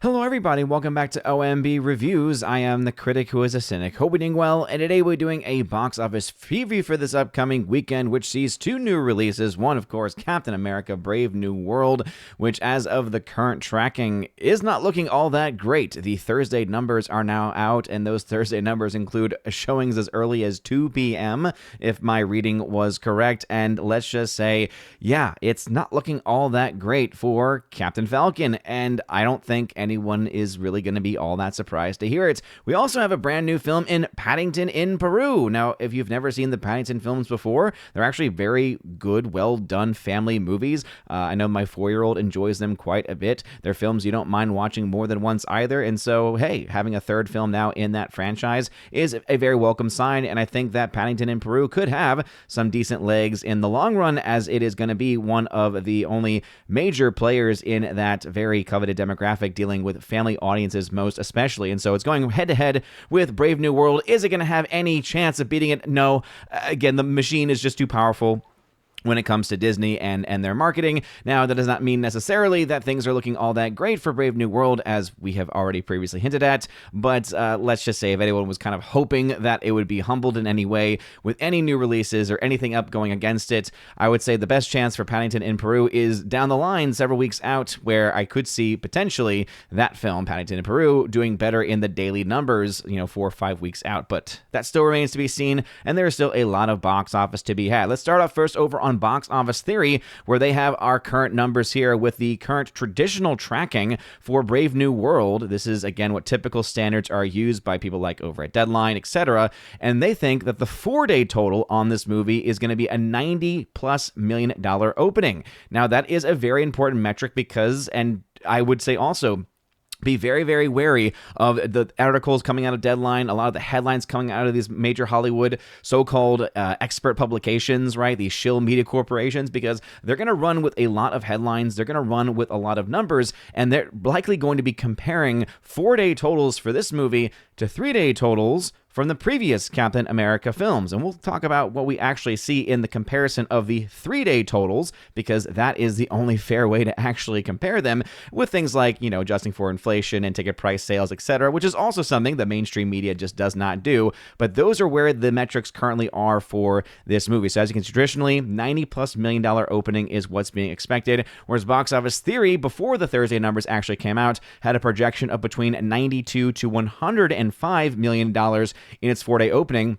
Hello everybody, welcome back to OMB Reviews. I am the critic who is a cynic. Hope you're doing well, and today we're doing a box office preview for this upcoming weekend, which sees two new releases. One, of course, Captain America Brave New World, which as of the current tracking is not looking all that great. The Thursday numbers are now out, and those Thursday numbers include showings as early as 2 p.m., if my reading was correct, and let's just say, yeah, it's not looking all that great for Captain Falcon, and I don't think anyone is really going to be all that surprised to hear it. We also have a brand new film in Paddington in Peru. Now, if you've never seen the Paddington films before, they're actually very good, well-done family movies. I know my 4-year-old enjoys them quite a bit. They're films you don't mind watching more than once either, and so, hey, having a third film now in that franchise is a very welcome sign, and I think that Paddington in Peru could have some decent legs in the long run, as it is going to be one of the only major players in that very coveted demographic dealing with family audiences most especially, and so it's going head-to-head with Brave New World. Is it going to have any chance of beating it? No. Again, the machine is just too powerful when it comes to Disney and their marketing. Now, that does not mean necessarily that things are looking all that great for Brave New World, as we have already previously hinted at, but let's just say if anyone was kind of hoping that it would be humbled in any way with any new releases or anything up going against it, I would say the best chance for Paddington in Peru is down the line several weeks out, where I could see potentially that film, Paddington in Peru, doing better in the daily numbers, 4 or 5 weeks out, but that still remains to be seen, and there is still a lot of box office to be had. Let's start off first over on Box Office Theory, where they have our current numbers here with the current traditional tracking for Brave New World. This is, again, what typical standards are used by people like over at Deadline, etc., and they think that the 4-day total on this movie is going to be a $90+ million opening. Now, that is a very important metric because, and I would say also, be very, very wary of the articles coming out of Deadline, a lot of the headlines coming out of these major Hollywood so-called expert publications, right? These shill media corporations, because they're going to run with a lot of headlines, they're going to run with a lot of numbers, and they're likely going to be comparing 4-day totals for this movie to 3-day totals from the previous Captain America films. And we'll talk about what we actually see in the comparison of the 3-day totals, because that is the only fair way to actually compare them with things like, adjusting for inflation and ticket price sales, etc., which is also something the mainstream media just does not do. But those are where the metrics currently are for this movie. So as you can see, traditionally, $90+ million opening is what's being expected, whereas Box Office Theory, before the Thursday numbers actually came out, had a projection of between $92 to $105 million in its 4-day opening,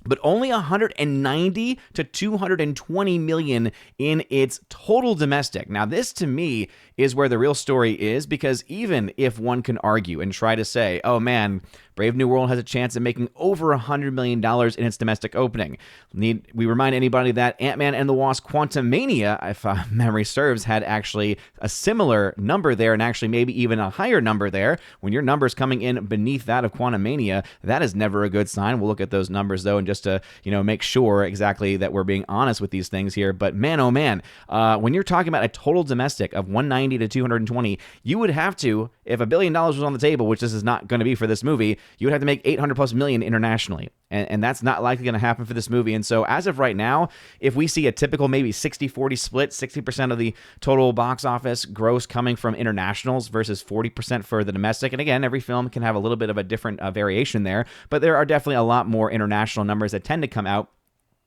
but only $190 to $220 million in its total domestic. Now, this to me is where the real story is, because even if one can argue and try to say, oh man, Brave New World has a chance of making over $100 million in its domestic opening. We remind anybody that Ant-Man and the Wasp: Quantumania, if memory serves, had actually a similar number there, and actually maybe even a higher number there. When your number's coming in beneath that of Quantumania, that is never a good sign. We'll look at those numbers though, and just to make sure exactly that we're being honest with these things here. But man, oh man, when you're talking about a total domestic of 190 to 220, you would have to, if $1 billion was on the table, which this is not going to be for this movie, you would have to make $800+ million internationally. And that's not likely going to happen for this movie. And so as of right now, if we see a typical maybe 60-40 split, 60% of the total box office gross coming from internationals versus 40% for the domestic, and again, every film can have a little bit of a different variation there, but there are definitely a lot more international numbers that tend to come out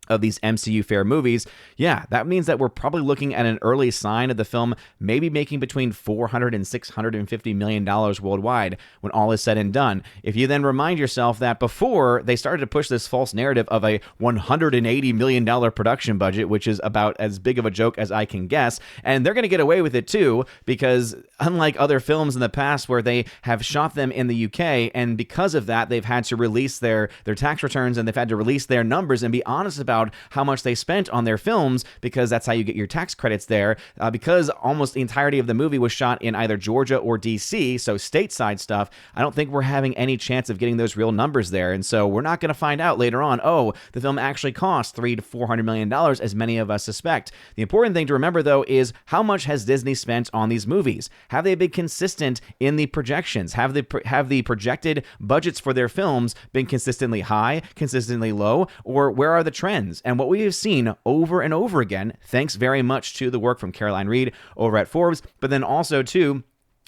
of these MCU fair movies. Yeah, that means that we're probably looking at an early sign of the film maybe making between $400 and $650 million worldwide when all is said and done. If you then remind yourself that before they started to push this false narrative of a $180 million production budget, which is about as big of a joke as I can guess, and they're going to get away with it too, because unlike other films in the past where they have shot them in the UK, and because of that, they've had to release their tax returns, and they've had to release their numbers and be honest about how much they spent on their films, because that's how you get your tax credits there, because almost the entirety of the movie was shot in either Georgia or DC, so stateside stuff. I don't think we're having any chance of getting those real numbers there, and so we're not going to find out later on, oh, the film actually cost $300 to $400 million, as many of us suspect. The important thing to remember, though, is how much has Disney spent on these movies? Have they been consistent in the projections? Have the projected budgets for their films been consistently high, consistently low, or where are the trends? And what we have seen over and over again, thanks very much to the work from Caroline Reed over at Forbes, but then also to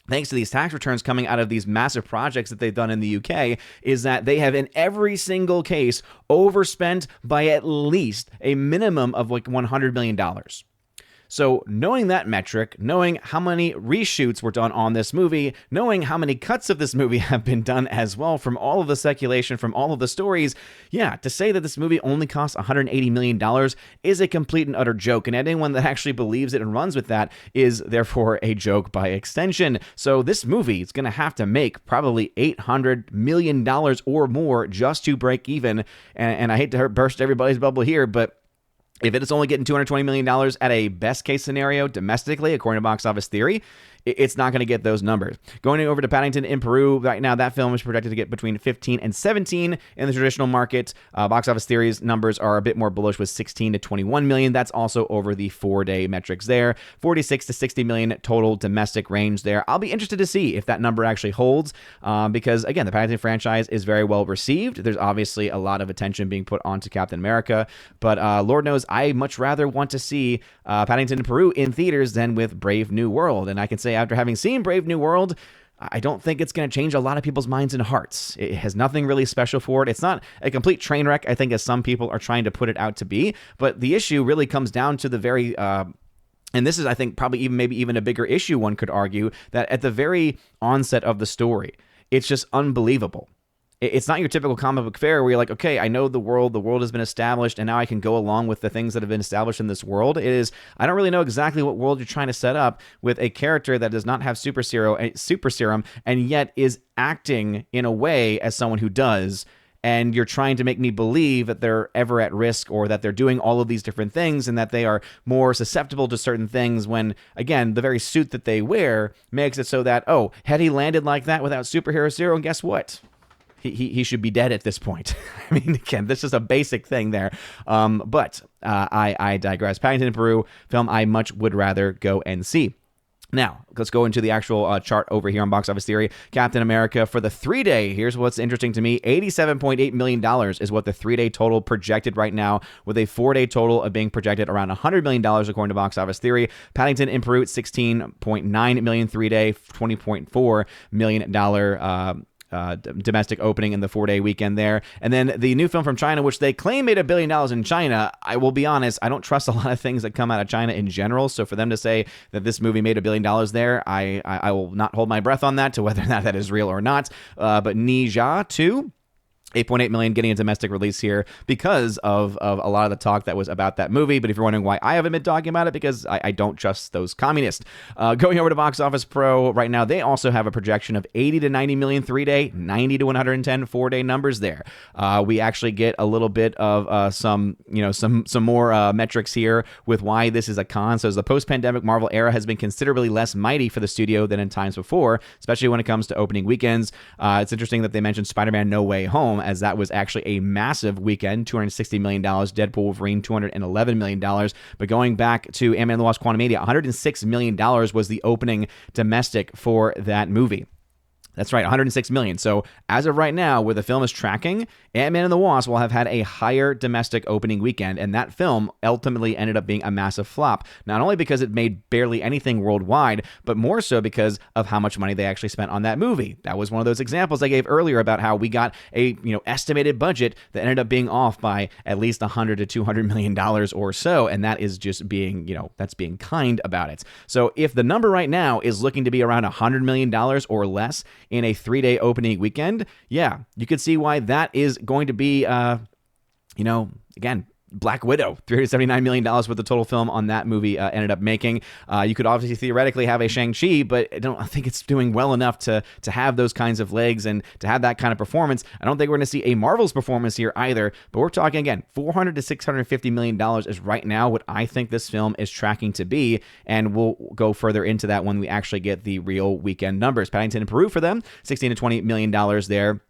thanks to these tax returns coming out of these massive projects that they've done in the UK, is that they have in every single case overspent by at least a minimum of like $100 million. So knowing that metric, knowing how many reshoots were done on this movie, knowing how many cuts of this movie have been done as well from all of the speculation, from all of the stories, yeah, to say that this movie only costs $180 million is a complete and utter joke. And anyone that actually believes it and runs with that is therefore a joke by extension. So this movie is going to have to make probably $800 million or more just to break even. And I hate to burst everybody's bubble here, but if it is only getting $220 million at a best case scenario domestically, according to Box Office Theory, it's not going to get those numbers. Going over to Paddington in Peru, right now that film is projected to get between 15 and 17 in the traditional market. Box Office Theory's numbers are a bit more bullish with 16 to 21 million. That's also over the 4-day metrics there. 46 to 60 million total domestic range there. I'll be interested to see if that number actually holds because, again, the Paddington franchise is very well received. There's obviously a lot of attention being put onto Captain America, but Lord knows I much rather want to see Paddington in Peru in theaters than with Brave New World. And I can say after having seen Brave New World, I don't think it's going to change a lot of people's minds and hearts. It has nothing really special for it. It's not a complete train wreck, I think, as some people are trying to put it out to be. But the issue really comes down to the very... and this is, I think, probably maybe even a bigger issue, one could argue, that at the very onset of the story, it's just unbelievable. It's not your typical comic book fare where you're like, okay, I know the world has been established, and now I can go along with the things that have been established in this world. It is, I don't really know exactly what world you're trying to set up with a character that does not have super serum, and yet is acting in a way as someone who does, and you're trying to make me believe that they're ever at risk or that they're doing all of these different things and that they are more susceptible to certain things when, again, the very suit that they wear makes it so that, oh, had he landed like that without superhero serum, guess what? He should be dead at this point. I mean, again, this is a basic thing there. But I digress. Paddington in Peru film I much would rather go and see. Now, let's go into the actual chart over here on Box Office Theory. Captain America for the 3-day, here's what's interesting to me. $87.8 million is what the 3-day total projected right now, with a 4-day total of being projected around $100 million according to Box Office Theory. Paddington in Peru, $16.9 million 3-day, $20.4 million domestic opening in the 4-day weekend there. And then the new film from China, which they claim made $1 billion in China. I will be honest, I don't trust a lot of things that come out of China in general. So for them to say that this movie made $1 billion there, I will not hold my breath on that to whether or not that is real or not. But Ni Jia 2, $8.8 million getting a domestic release here because of a lot of the talk that was about that movie. But if you're wondering why I haven't been talking about it, because I don't trust those communists. Going over to Box Office Pro right now, they also have a projection of 80 to 90 million 3-day, 90 to 110 4-day numbers there. We actually get a little bit of some more metrics here with why this is a con. So as the post-pandemic Marvel era has been considerably less mighty for the studio than in times before, especially when it comes to opening weekends. It's interesting that they mentioned Spider-Man No Way Home, as that was actually a massive weekend, $260 million. Deadpool Wolverine, $211 million. But going back to Ant-Man and the Wasp: Quantumania, $106 million was the opening domestic for that movie. That's right, $106 million. So as of right now, where the film is tracking, Ant-Man and the Wasp will have had a higher domestic opening weekend, and that film ultimately ended up being a massive flop. Not only because it made barely anything worldwide, but more so because of how much money they actually spent on that movie. That was one of those examples I gave earlier about how we got a estimated budget that ended up being off by at least $100 to $200 million or so, and that is just being, that's being kind about it. So if the number right now is looking to be around $100 million or less in a 3-day opening weekend, yeah, you could see why that is going to be, again, Black Widow, $379 million with the total film on that movie ended up making. You could obviously theoretically have a Shang-Chi, but I don't think it's doing well enough to have those kinds of legs and to have that kind of performance. I don't think we're going to see a Marvel's performance here either, but we're talking, again, $400 to $650 million is right now what I think this film is tracking to be, and we'll go further into that when we actually get the real weekend numbers. Paddington in Peru for them, $16 to $20 million there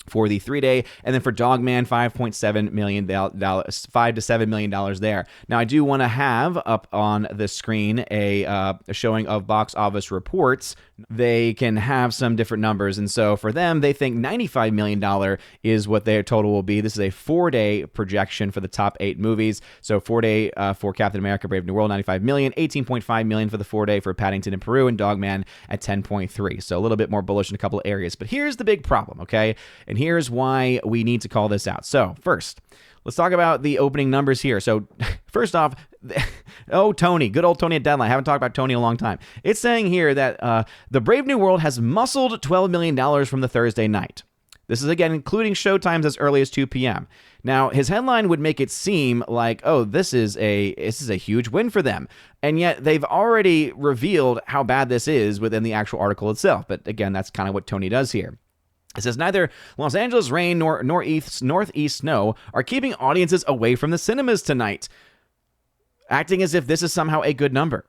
for the 3-day, and then for Dogman, $5.7 million, $5 to $7 million there. Now, I do want to have up on the screen a showing of box office reports they can have some different numbers. And so for them, they think $95 million is what their total will be. This is a 4-day projection for the top 8 movies. So 4-day for Captain America, Brave New World, $95 million, $18.5 million for the 4-day for Paddington in Peru, and Dogman at $10.3. So a little bit more bullish in a couple of areas. But here's the big problem, okay? And here's why we need to call this out. So first, let's talk about the opening numbers here. So first off, Tony, good old Tony at Deadline. I haven't talked about Tony in a long time. It's saying here that the Brave New World has muscled $12 million from the Thursday night. This is, again, including showtimes as early as 2 p.m. Now, his headline would make it seem like, oh, this is a huge win for them. And yet they've already revealed how bad this is within the actual article itself. But again, that's kind of what Tony does here. It says neither Los Angeles rain nor northeast snow are keeping audiences away from the cinemas tonight, acting as if this is somehow a good number.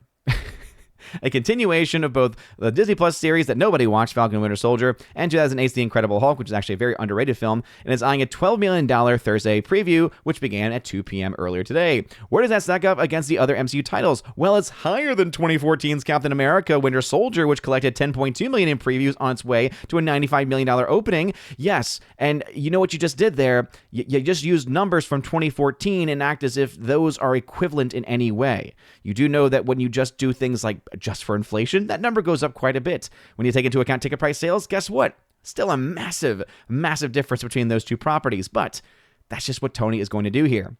A continuation of both the Disney Plus series that nobody watched, Falcon and Winter Soldier, and 2008's The Incredible Hulk, which is actually a very underrated film, and is eyeing a $12 million Thursday preview, which began at 2 p.m. earlier today. Where does that stack up against the other MCU titles? Well, it's higher than 2014's Captain America Winter Soldier, which collected $10.2 million in previews on its way to a $95 million opening. Yes, and you know what you just did there? You just used numbers from 2014 and act as if those are equivalent in any way. You do know that when you just do things like just for inflation, that number goes up quite a bit. When you take into account ticket price sales, guess what? Still a massive, massive difference between those two properties. But that's just what Tony is going to do here.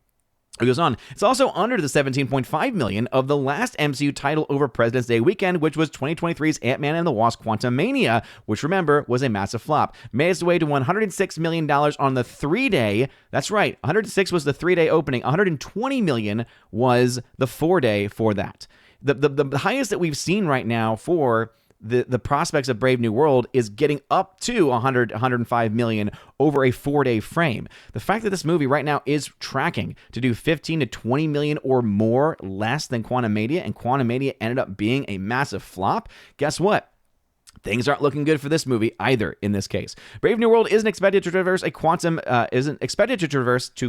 It goes on. It's also under the $17.5 million of the last MCU title over President's Day weekend, which was 2023's Ant-Man and the Wasp: Quantumania, which, remember, was a massive flop. Made its way to $106 million on the 3-day. That's right. 106 was the 3-day opening. $120 million was the 4-day for that. The highest that we've seen right now for the prospects of Brave New World is getting up to 105 million over a 4-day frame. The fact that this movie right now is tracking to do 15 to 20 million or more less than Quantumania, and Quantumania ended up being a massive flop, guess what? Things aren't looking good for this movie either in this case. Brave New World isn't expected to traverse to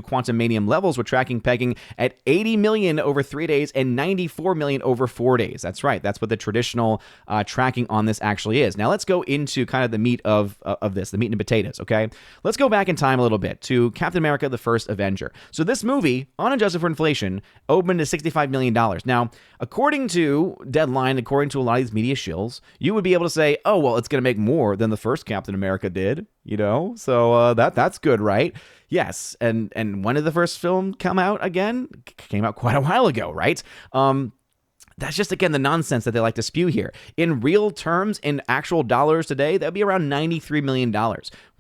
Quantumanium levels, with tracking pegging at 80 million over 3 days and 94 million over 4 days. That's right. That's what the traditional tracking on this actually is. Now let's go into kind of the meat of this, the meat and potatoes, okay? Let's go back in time a little bit to Captain America: The First Avenger. So this movie, unadjusted for inflation, opened to $65 million. Now, according to Deadline, according to a lot of these media shills, you would be able to say, oh, well, it's going to make more than the first Captain America did, you know? So that's good, right? Yes. And when did the first film come out again? Came out quite a while ago, right? That's just, again, the nonsense that they like to spew here. In real terms, in actual dollars today, that would be around $93 million.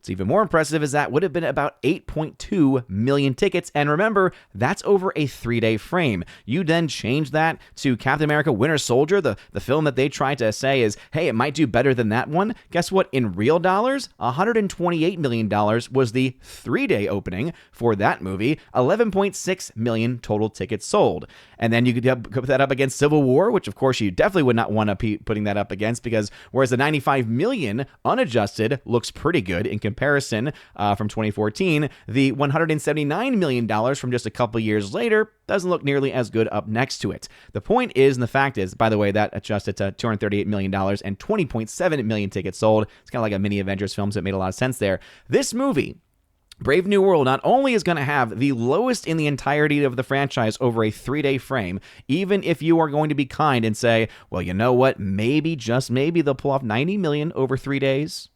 What's even more impressive is that would have been about 8.2 million tickets. And remember, that's over a 3-day frame. You then change that to Captain America Winter Soldier, the film that they tried to say is, hey, it might do better than that one. Guess what? In real dollars, $128 million was the 3-day opening for that movie, 11.6 million total tickets sold. And then you could put that up against Civil War, which of course you definitely would not want to be putting that up against, because whereas the 95 million unadjusted looks pretty good in comparison from 2014, the $179 million from just a couple years later doesn't look nearly as good up next to it. The point is, and the fact is, by the way, that adjusted to $238 million and 20.7 million tickets sold. It's kind of like a mini Avengers film, so it made a lot of sense there. This movie, Brave New World, not only is going to have the lowest in the entirety of the franchise over a 3-day frame, even if you are going to be kind and say, well, you know what, maybe, just maybe, they'll pull off 90 million over 3 days.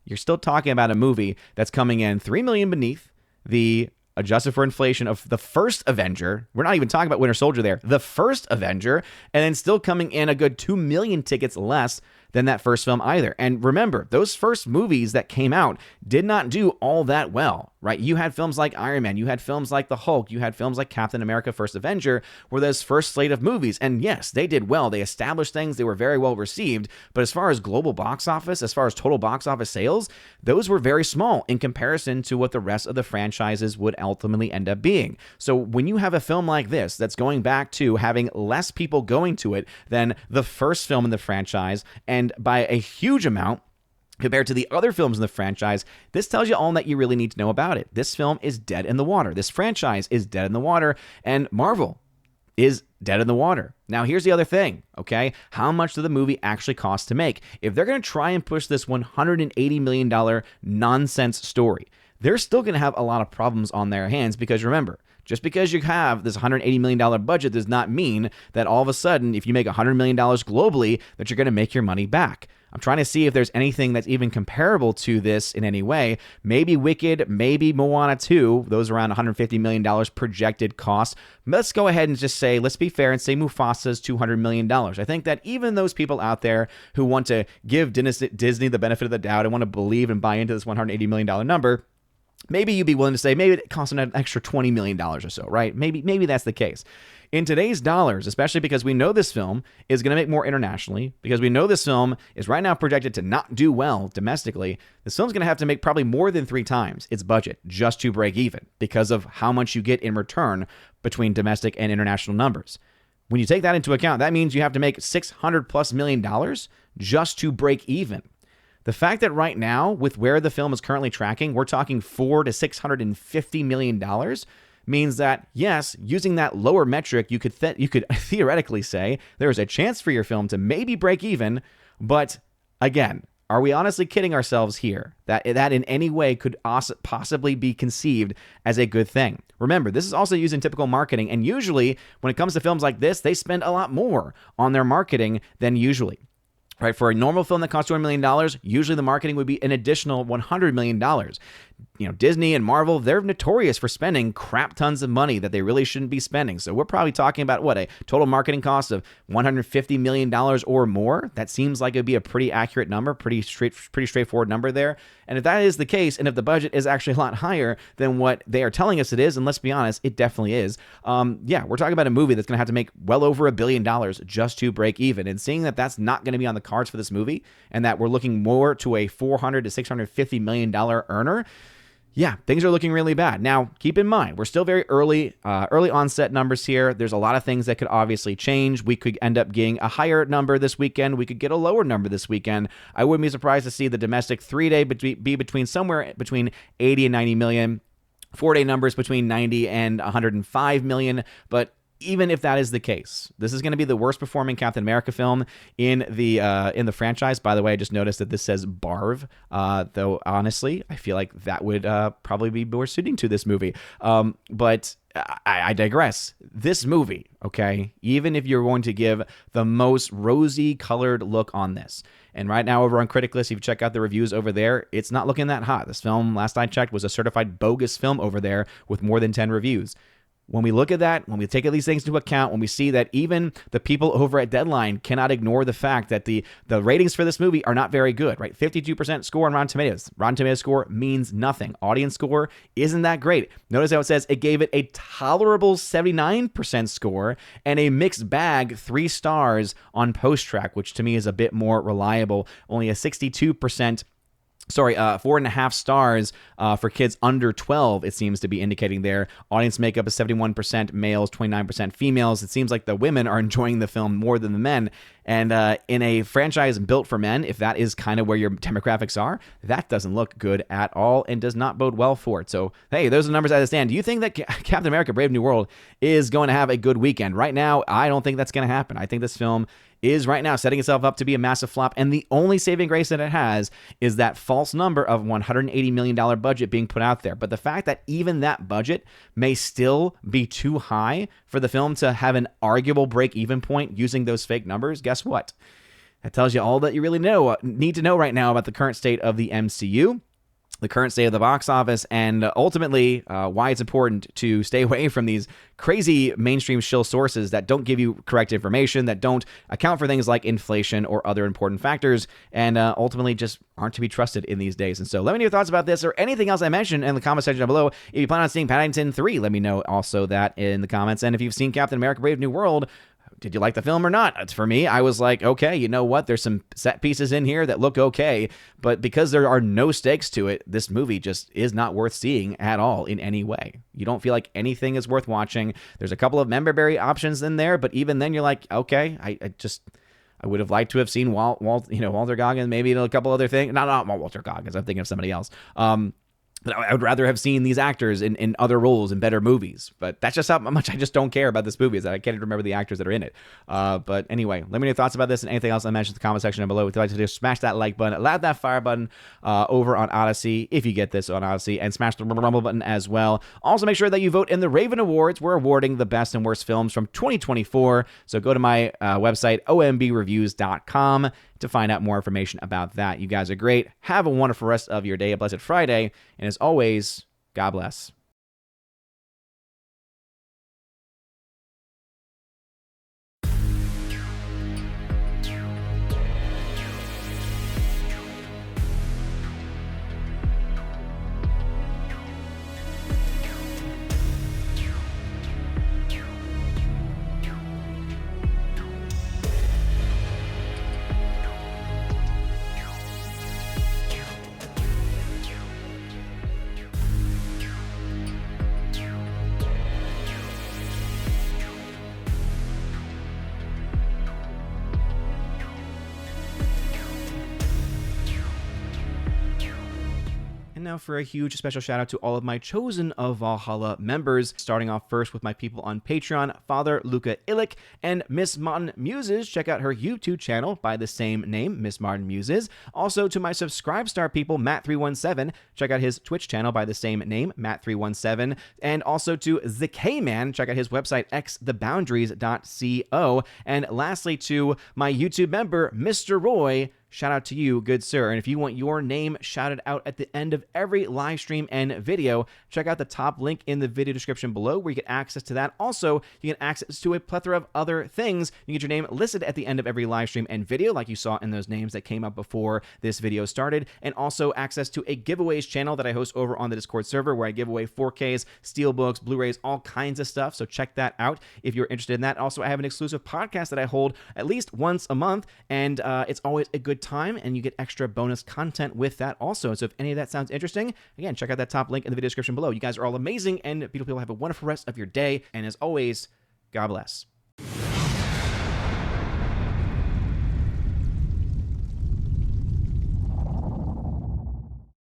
You're still talking about a movie that's coming in 3 million beneath the adjusted for inflation of the first Avenger. We're not even talking about Winter Soldier there. The first Avenger, and then still coming in a good 2 million tickets less than that first film either. And remember, those first movies that came out did not do all that well, right? You had films like Iron Man, you had films like The Hulk, you had films like Captain America: First Avenger, were those first slate of movies. And yes, they did well. They established things. They were very well received. But as far as global box office, as far as total box office sales, those were very small in comparison to what the rest of the franchises would ultimately end up being. So when you have a film like this that's going back to having less people going to it than the first film in the franchise, and by a huge amount compared to the other films in the franchise, this tells you all that you really need to know about it. This film is dead in the water. This franchise is dead in the water. And Marvel, is dead in the water. Now, here's the other thing, okay? How much did the movie actually cost to make? If they're going to try and push this $180 million nonsense story, they're still going to have a lot of problems on their hands because remember, just because you have this $180 million budget does not mean that all of a sudden, if you make $100 million globally, that you're going to make your money back. I'm trying to see if there's anything that's even comparable to this in any way. Maybe Wicked, maybe Moana 2. Those around $150 million projected cost. Let's go ahead and just say, let's be fair and say Mufasa's $200 million. I think that even those people out there who want to give Disney the benefit of the doubt and want to believe and buy into this $180 million number, maybe you'd be willing to say maybe it costs an extra $20 million or so, right? Maybe that's the case. In today's dollars, especially because we know this film is going to make more internationally, because we know this film is right now projected to not do well domestically, this film's going to have to make probably more than 3 times its budget just to break even because of how much you get in return between domestic and international numbers. When you take that into account, that means you have to make $600+ million just to break even. The fact that right now, with where the film is currently tracking, we're talking $400 to $650 million, means that, yes, using that lower metric, you could theoretically say there is a chance for your film to maybe break even. But again, are we honestly kidding ourselves here that in any way could possibly be conceived as a good thing? Remember, this is also used in typical marketing. And usually when it comes to films like this, they spend a lot more on their marketing than usually. Right, for a normal film that costs $200 million, usually the marketing would be an additional $100 million. You know, Disney and Marvel, they're notorious for spending crap tons of money that they really shouldn't be spending. So we're probably talking about, a total marketing cost of $150 million or more? That seems like it would be a pretty accurate number, pretty straightforward number there. And if that is the case, and if the budget is actually a lot higher than what they are telling us it is, and let's be honest, it definitely is, we're talking about a movie that's going to have to make well over $1 billion just to break even. And seeing that that's not going to be on the cards for this movie, and that we're looking more to a $400 to $650 million earner, yeah, things are looking really bad. Now, keep in mind, we're still very early onset numbers here. There's a lot of things that could obviously change. We could end up getting a higher number this weekend. We could get a lower number this weekend. I wouldn't be surprised to see the domestic 3-day be between somewhere between 80 and 90 million. 4-day numbers between 90 and 105 million. But even if that is the case, this is going to be the worst performing Captain America film in the franchise. By the way, I just noticed that this says Barv, though honestly, I feel like that would probably be more suiting to this movie. But I digress. This movie, okay, even if you're going to give the most rosy colored look on this, and right now over on Critic List, if you check out the reviews over there, it's not looking that hot. This film, last I checked, was a certified bogus film over there with more than 10 reviews. When we look at that, when we take these things into account, when we see that even the people over at Deadline cannot ignore the fact that the ratings for this movie are not very good, right? 52% score on Rotten Tomatoes. Rotten Tomatoes score means nothing. Audience score isn't that great. Notice how it says it gave it a tolerable 79% score and a mixed bag 3 stars on Post-Track, which to me is a bit more reliable. Only a 62%. 4.5 stars for kids under 12, it seems to be indicating there. Audience makeup is 71% males, 29% females. It seems like the women are enjoying the film more than the men. And in a franchise built for men, if that is kind of where your demographics are, that doesn't look good at all and does not bode well for it. So, hey, those are the numbers as they stand. Do you think that Captain America Brave New World is going to have a good weekend? Right now, I don't think that's going to happen. I think this film is right now setting itself up to be a massive flop, and the only saving grace that it has is that false number of $180 million budget being put out there. But the fact that even that budget may still be too high for the film to have an arguable break-even point using those fake numbers, guess what? That tells you all that you really need to know right now about the current state of the MCU, the current state of the box office, and ultimately why it's important to stay away from these crazy mainstream shill sources that don't give you correct information, that don't account for things like inflation or other important factors, and ultimately just aren't to be trusted in these days. And so let me know your thoughts about this or anything else I mentioned in the comment section down below. If you plan on seeing Paddington 3, let me know also that in the comments. And if you've seen Captain America Brave New World, did you like the film or not? For me, I was like, okay, you know what? There's some set pieces in here that look okay, but because there are no stakes to it, this movie just is not worth seeing at all in any way. You don't feel like anything is worth watching. There's a couple of member-berry options in there, but even then you're like, okay, I would have liked to have seen Walter Goggins, maybe a couple other things. Not Walter Goggins. I'm thinking of somebody else. But I would rather have seen these actors in other roles in better movies. But that's just how much I just don't care about this movie, is that I can't even remember the actors that are in it. But anyway, let me know your thoughts about this and anything else I mentioned in the comment section down below. If you'd like to do, smash that like button, allow that fire button over on Odyssey, if you get this on Odyssey, and smash the rumble button as well. Also, make sure that you vote in the Raven Awards. We're awarding the best and worst films from 2024. So go to my website, ombreviews.com, to find out more information about that. You guys are great. Have a wonderful rest of your day, a blessed Friday, and as always, God bless. And now for a huge special shout out to all of my Chosen of Valhalla members, starting off first with my people on Patreon, Father Luca Illick and Miss Martin Muses. Check out her YouTube channel by the same name, Miss Martin Muses. Also to my Subscribestar people, Matt317. Check out his Twitch channel by the same name, Matt317. And also to the K-Man. Check out his website, xtheboundaries.co. And lastly to my YouTube member, Mr. Roy. Shout out to you, good sir. And if you want your name shouted out at the end of every live stream and video, check out the top link in the video description below where you get access to that. Also, you get access to a plethora of other things. You get your name listed at the end of every live stream and video, like you saw in those names that came up before this video started. And also access to a giveaways channel that I host over on the Discord server where I give away 4Ks, Steelbooks, Blu-rays, all kinds of stuff. So check that out if you're interested in that. Also, I have an exclusive podcast that I hold at least once a month, and it's always a good time, and you get extra bonus content with that also. So if any of that sounds interesting, again, check out that top link in the video description below. You guys are all amazing, and people have a wonderful rest of your day, and as always, God bless.